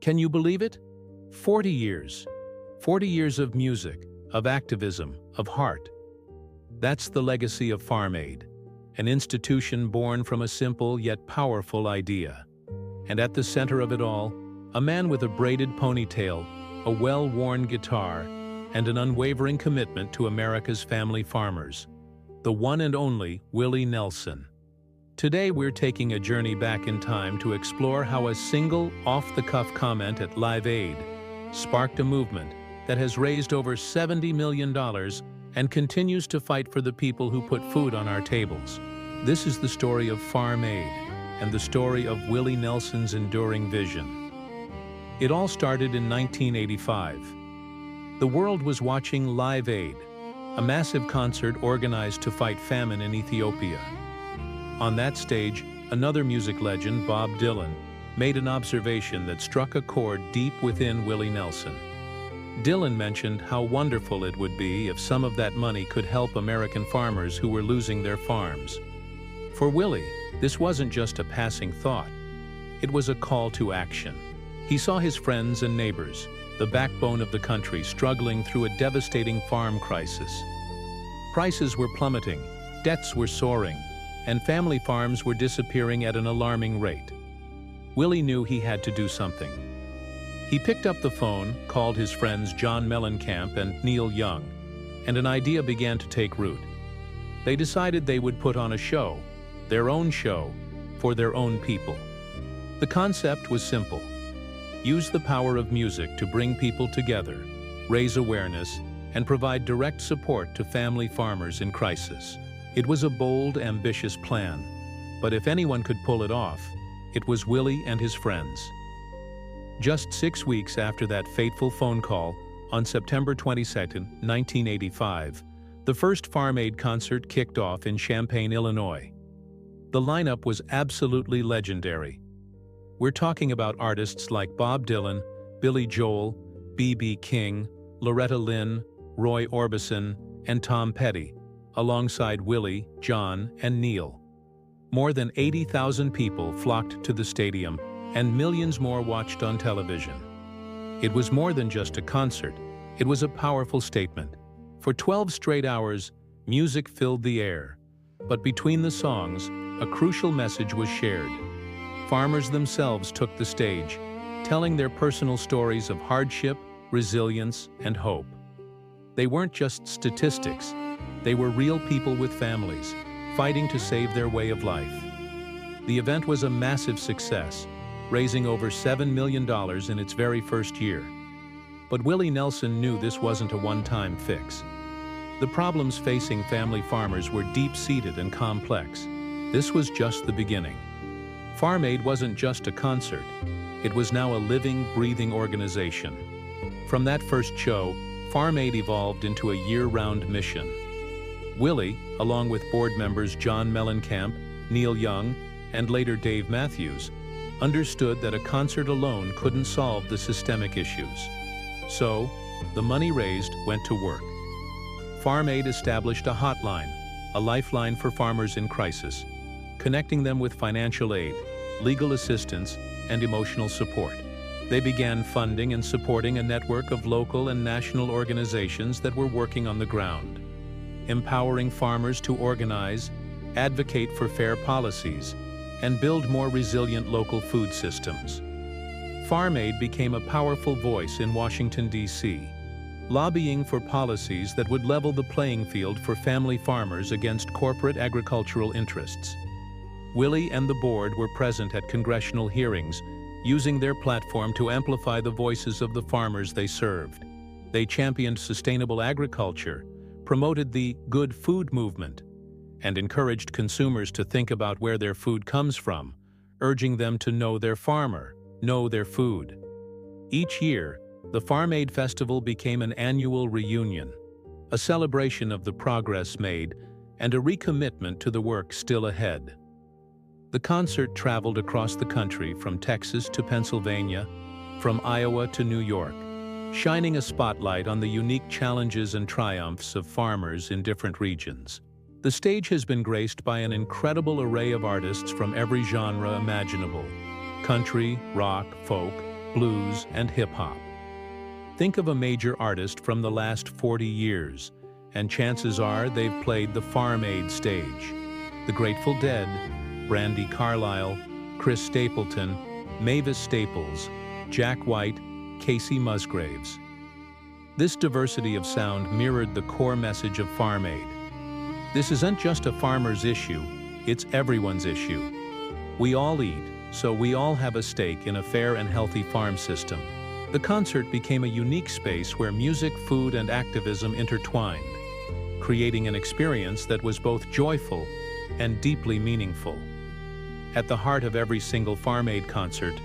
Can you believe it? 40 years. 40 years of music, of activism, of heart. That's the legacy of Farm Aid, an institution born from a simple yet powerful idea. And at the center of it all, a man with a braided ponytail, a well-worn guitar, and an unwavering commitment to America's family farmers. The one and only Willie Nelson. Today we're taking a journey back in time to explore how a single, off-the-cuff comment at Live Aid sparked a movement that has raised over $70 million and continues to fight for the people who put food on our tables. This is the story of Farm Aid and the story of Willie Nelson's enduring vision. It all started in 1985. The world was watching Live Aid, a massive concert organized to fight famine in Ethiopia. On that stage, another music legend, Bob Dylan, made an observation that struck a chord deep within Willie Nelson. Dylan mentioned how wonderful it would be if some of that money could help American farmers who were losing their farms. For Willie, this wasn't just a passing thought. It was a call to action. He saw his friends and neighbors, the backbone of the country, struggling through a devastating farm crisis. Prices were plummeting, debts were soaring, and family farms were disappearing at an alarming rate. Willie knew he had to do something. He picked up the phone, called his friends John Mellencamp and Neil Young, and an idea began to take root. They decided they would put on a show, their own show, for their own people. The concept was simple. Use the power of music to bring people together, raise awareness, and provide direct support to family farmers in crisis. It was a bold, ambitious plan, but if anyone could pull it off, it was Willie and his friends. Just 6 weeks after that fateful phone call, on September 22, 1985, the first Farm Aid concert kicked off in Champaign, Illinois. The lineup was absolutely legendary. We're talking about artists like Bob Dylan, Billy Joel, B.B. King, Loretta Lynn, Roy Orbison, and Tom Petty, alongside Willie, John, and Neil. More than 80,000 people flocked to the stadium, and millions more watched on television. It was more than just a concert, it was a powerful statement. For 12 straight hours, music filled the air. But between the songs, a crucial message was shared. Farmers themselves took the stage, telling their personal stories of hardship, resilience, and hope. They weren't just statistics. They were real people with families, fighting to save their way of life. The event was a massive success, raising over $7 million in its very first year. But Willie Nelson knew this wasn't a one-time fix. The problems facing family farmers were deep-seated and complex. This was just the beginning. Farm Aid wasn't just a concert. It was now a living, breathing organization. From that first show, Farm Aid evolved into a year-round mission. Willie, along with board members John Mellencamp, Neil Young, and later Dave Matthews, understood that a concert alone couldn't solve the systemic issues. So, the money raised went to work. Farm Aid established a hotline, a lifeline for farmers in crisis, connecting them with financial aid, legal assistance, and emotional support. They began funding and supporting a network of local and national organizations that were working on the ground, empowering farmers to organize, advocate for fair policies, and build more resilient local food systems. Farm Aid became a powerful voice in Washington, D.C., lobbying for policies that would level the playing field for family farmers against corporate agricultural interests. Willie and the board were present at congressional hearings, using their platform to amplify the voices of the farmers they served. They championed sustainable agriculture, promoted the good food movement, and encouraged consumers to think about where their food comes from, urging them to know their farmer, know their food. Each year, the Farm Aid Festival became an annual reunion, a celebration of the progress made and a recommitment to the work still ahead. The concert traveled across the country from Texas to Pennsylvania, from Iowa to New York, shining a spotlight on the unique challenges and triumphs of farmers in different regions. The stage has been graced by an incredible array of artists from every genre imaginable: country, rock, folk, blues, and hip-hop. Think of a major artist from the last 40 years, and chances are they've played the Farm Aid stage. The Grateful Dead, Brandi Carlile, Chris Stapleton, Mavis Staples, Jack White, Casey Musgraves. This diversity of sound mirrored the core message of Farm Aid. This isn't just a farmer's issue, it's everyone's issue. We all eat, so we all have a stake in a fair and healthy farm system. The concert became a unique space where music, food, and activism intertwined, creating an experience that was both joyful and deeply meaningful. At the heart of every single Farm Aid concert,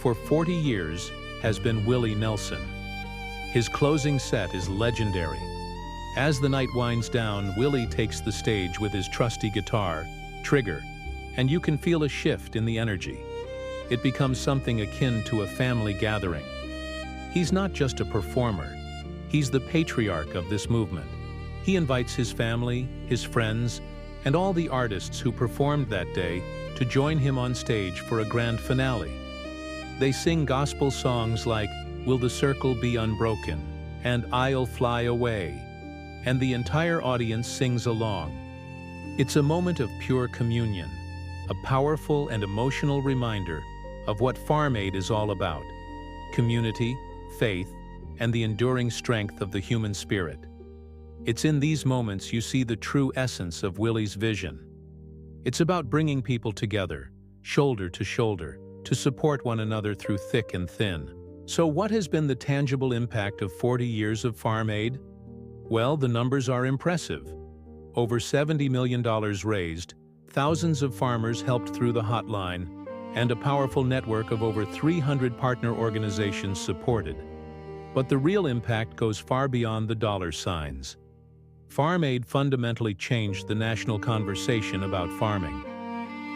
for 40 years, has been Willie Nelson. His closing set is legendary. As the night winds down, Willie takes the stage with his trusty guitar, Trigger, and you can feel a shift in the energy. It becomes something akin to a family gathering. He's not just a performer, he's the patriarch of this movement. He invites his family, his friends, and all the artists who performed that day to join him on stage for a grand finale. They sing gospel songs like "Will the Circle Be Unbroken" and "I'll Fly Away," and the entire audience sings along. It's a moment of pure communion, a powerful and emotional reminder of what Farm Aid is all about: community, faith, and the enduring strength of the human spirit. It's in these moments you see the true essence of Willie's vision. It's about bringing people together, shoulder to shoulder, to support one another through thick and thin. So what has been the tangible impact of 40 years of Farm Aid? Well, the numbers are impressive. Over $70 million raised, thousands of farmers helped through the hotline, and a powerful network of over 300 partner organizations supported. But the real impact goes far beyond the dollar signs. Farm Aid fundamentally changed the national conversation about farming.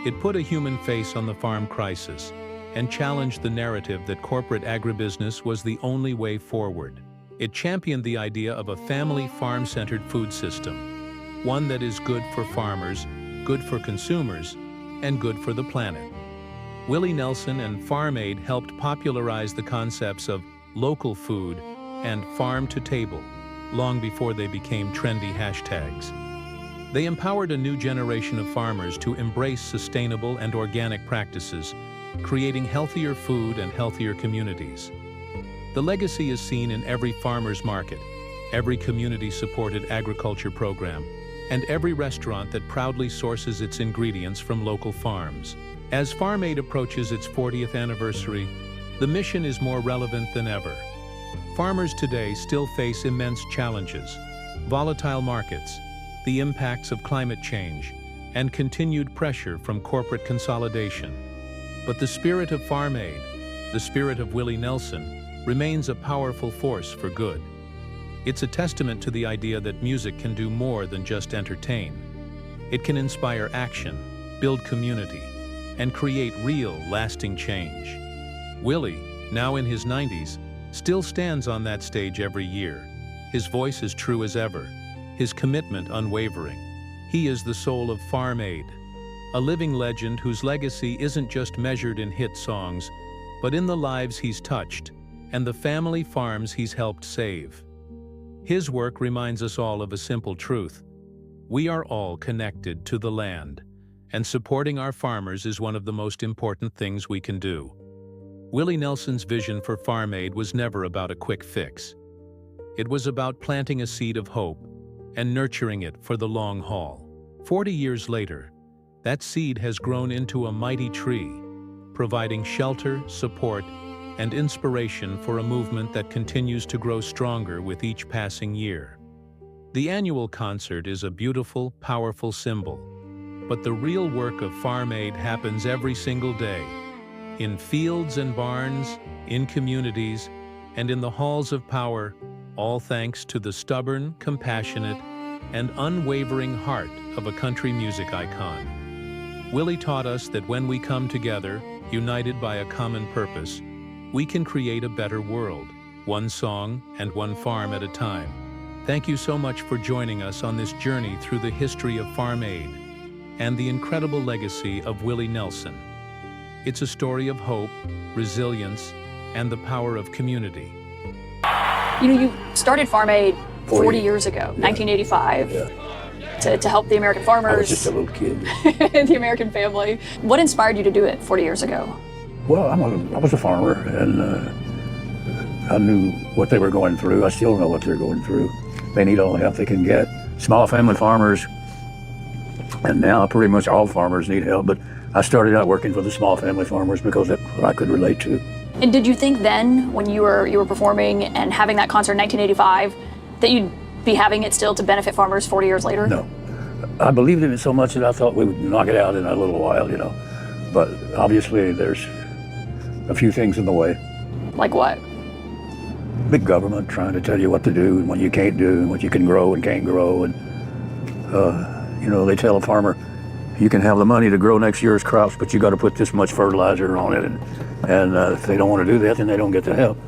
It put a human face on the farm crisis and challenged the narrative that corporate agribusiness was the only way forward. It championed the idea of a family farm-centered food system, one that is good for farmers, good for consumers, and good for the planet. Willie Nelson and Farm Aid helped popularize the concepts of local food and farm to table long before they became trendy hashtags. They empowered a new generation of farmers to embrace sustainable and organic practices, creating healthier food and healthier communities. The legacy is seen in every farmer's market, every community-supported agriculture program, and every restaurant that proudly sources its ingredients from local farms. As Farm Aid approaches its 40th anniversary, the mission is more relevant than ever. Farmers today still face immense challenges: volatile markets, the impacts of climate change, and continued pressure from corporate consolidation. But the spirit of Farm Aid, the spirit of Willie Nelson, remains a powerful force for good. It's a testament to the idea that music can do more than just entertain. It can inspire action, build community, and create real, lasting change. Willie, now in his 90s, still stands on that stage every year. His voice is true as ever, his commitment unwavering. He is the soul of Farm Aid, a living legend whose legacy isn't just measured in hit songs, but in the lives he's touched and the family farms he's helped save. His work reminds us all of a simple truth: we are all connected to the land, and supporting our farmers is one of the most important things we can do. Willie Nelson's vision for Farm Aid was never about a quick fix. It was about planting a seed of hope and nurturing it for the long haul. 40 years later, that seed has grown into a mighty tree, providing shelter, support, and inspiration for a movement that continues to grow stronger with each passing year. The annual concert is a beautiful, powerful symbol, but the real work of Farm Aid happens every single day, in fields and barns, in communities, and in the halls of power, all thanks to the stubborn, compassionate, and unwavering heart of a country music icon. Willie taught us that when we come together, united by a common purpose, we can create a better world, one song and one farm at a time. Thank you so much for joining us on this journey through the history of Farm Aid and the incredible legacy of Willie Nelson. It's a story of hope, resilience, and the power of community. You started Farm Aid 40 years ago, 1985, to help the American farmers. I was just a little kid. The American family. What inspired you to do it 40 years ago? Well, I was a farmer, and I knew what they were going through. I still know what they're going through. They need all the help they can get. Small family farmers, and now pretty much all farmers need help, but I started out working for the small family farmers because that's what I could relate to. And did you think then, when you were performing and having that concert in 1985, that you'd be having it still to benefit farmers 40 years later? No. I believed in it so much that I thought we would knock it out in a little while, But obviously there's a few things in the way. Like what? Big government trying to tell you what to do and what you can't do and what you can grow and can't grow. And, they tell a farmer, you can have the money to grow next year's crops, but you got to put this much fertilizer on it. And if they don't want to do that, then they don't get the help.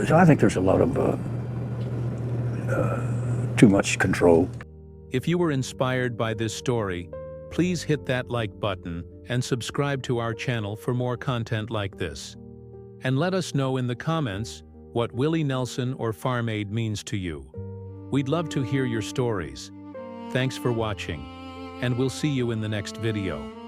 So I think there's a lot of too much control. If you were inspired by this story, please hit that like button and subscribe to our channel for more content like this. And let us know in the comments what Willie Nelson or Farm Aid means to you. We'd love to hear your stories. Thanks for watching, and we'll see you in the next video.